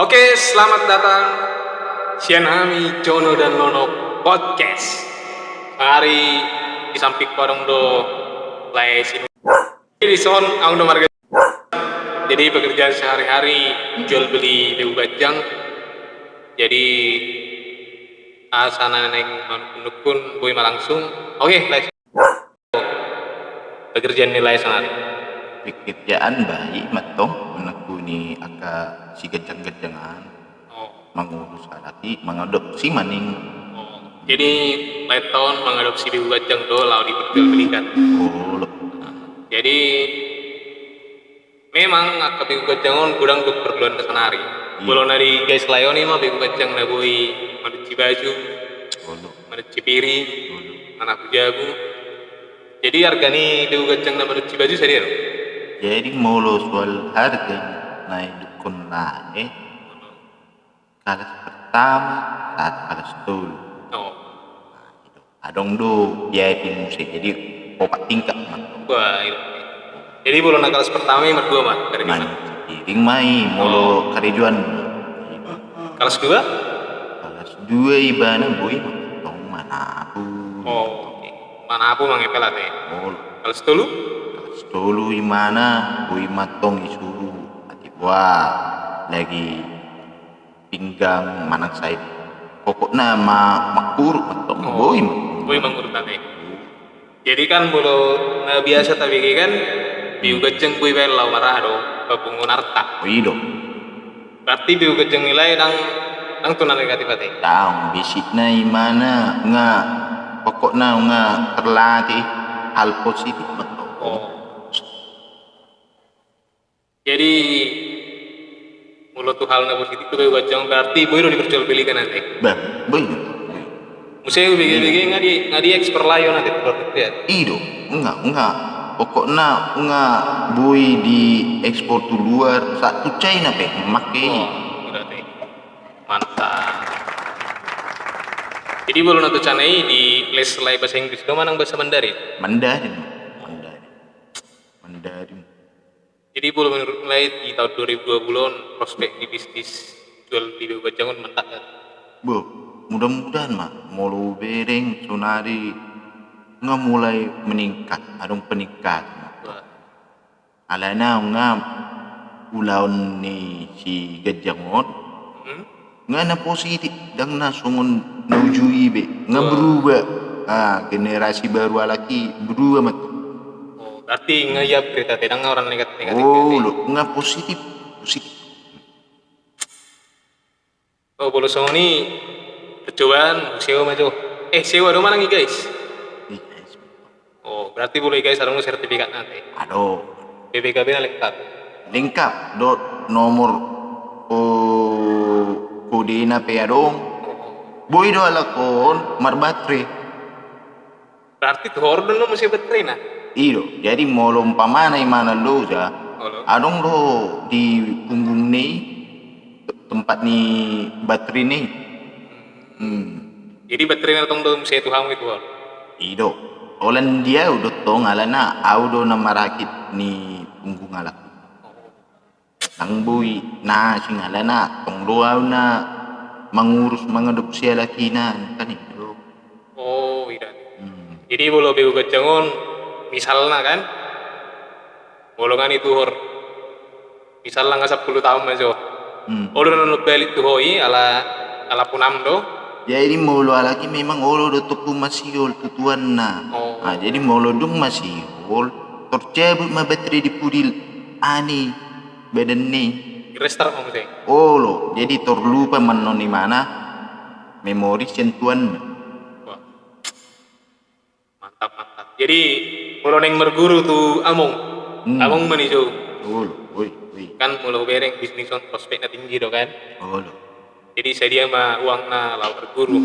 Oke, selamat datang Sianami Jono dan Nono Podcast. Mari disamping parang do lay sinu. Ini son ang do marga. Jadi pekerjaan sehari-hari jual beli beu bajang. Jadi asana neng nukun boy langsung. Oke, lay. Pekerjaan nilai sangat. Pekerjaan baik matong menekuni aka si gejang-gejangan mengurus laki mengadopsi maning. Jadi lay tahun mengadopsi beu bajang do lau diperjualbelikan. Jadi memang aka beu bajangon kurang untuk perluan kesenari. Kalau nari guys layoni mah beu bajang na boy manuci baju, manuci piring, anak jago. Jadi harga nih beu bajang na manuci baju serius. Jadi molo soal harga naik dukun naik kalas pertama saat kalas dulu. Adong do biaya musik jadi opat tingkat mah. Wah, itu. Jadi belum kalas pertama yang berdua mah dari mana? Piring mai molo karejuan. Kalas dua? Kalas dua ibana boy tong manapu. Mana aku mangepelat ya. Kalas dulu? Kalas dulu imana boy matong isuru ati wah lagi pinggang manang saya pokoknya makur matong boy mangkur tadi. Jadi kan bulu biasa tapi kan biu gejeng boy belau marah do babungun arta. Wido. Berarti biu gejeng nilai nang tunan negatif ati. Tahu bisiknya imana nggak pokoknya nggak terlatih hal positif matong. Jadi mulut tuh hal positif tuh boy gejeng berarti boy udah diperjualbelikan nanti. Boy. Museu begi nggak di ekspor layon nanti lihat. Ido, enggak. Pokoknya enggak boy di ekspor tu luar satu China make. Mantap. Jadi belum nanti canai di les lain bahasa Inggris do manang bahasa Mandarin. Mandarin. Jadi belum menurut mulai di tahun 2020 prospek di bisnis jual beli bajangan mantap kan? Mudah-mudahan mah molo bereng sonari nggak mulai meningkat, adong peningkat. Alana nggak ulaun ni si gajangon nggak na positif dan na sungun naujui be nggak berubah. Generasi baru lagi berubah mat. Berarti ngayap cerita tidak orang negatif. Nggak positif. Bolu songo ni percobaan sewa maju. Sewa do mana nih guys? Berarti boleh guys ada sertifikat nanti. Aduh. BPKB na lengkap. Nomor kode na pe adong. Boy do alakon marbatre. Berarti tuh order lo mesti baterai na. Iyo, jadi molo umpamana imana lo ja. Adong lo di punggung ni tempat ni baterai ni. Jadi baterai na tong dom saya tuhan itu. Ido. Olan dia udah tong alana audo na marakit ni punggung alak. Nang boy na sing alana tong luaw na mengurus mengadopsi alakinan kan itu. Iya. Jadi bolo beu gajangon misalnya kan bolongan itu misalnya nggak 10 tahun aja. Udah nonton balik tuh ala punam do. Jadi molo lagi memang olo do tuku masiol tutuan na. Jadi molo dong masiol tercebut ma baterai di pudil ani badan ni. Restart mau sih. Olo jadi terlupa menoni mana memori sentuhan. Mantap. Jadi molo neng merguru tuh among mana jo. Kan molo bereng bisnis on prospeknya tinggi do kan. Jadi saya dia mah uang na lau berguru.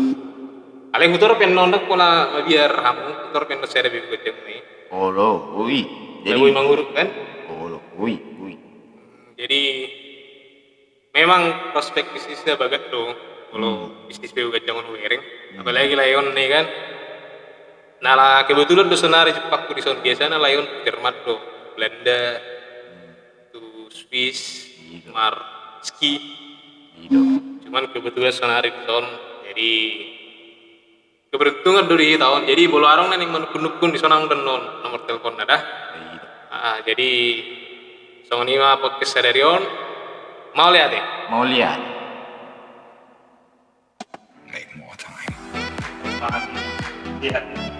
Alih hutor pen nondek pola biar hamu hutor pen saya lebih gede nih. Jadi mengurut kan? Jadi memang prospek bisnisnya bagus dong. Kalau bisnis beu jangan bereng. Apalagi layon nih kan. Nah kebetulan tuh senari Jepang di son biasa na layon Jerman do, Belanda, tuh Swiss, Marski. Iya. Cuman kebetulan sonari di tahun jadi keberuntungan dulu di tahun jadi bolu arong nih menukun di sonang dan nomor telepon ada. Jadi songonima podcast Sadarion mau lihat deh. Mau lihat. Make more time. Lihat.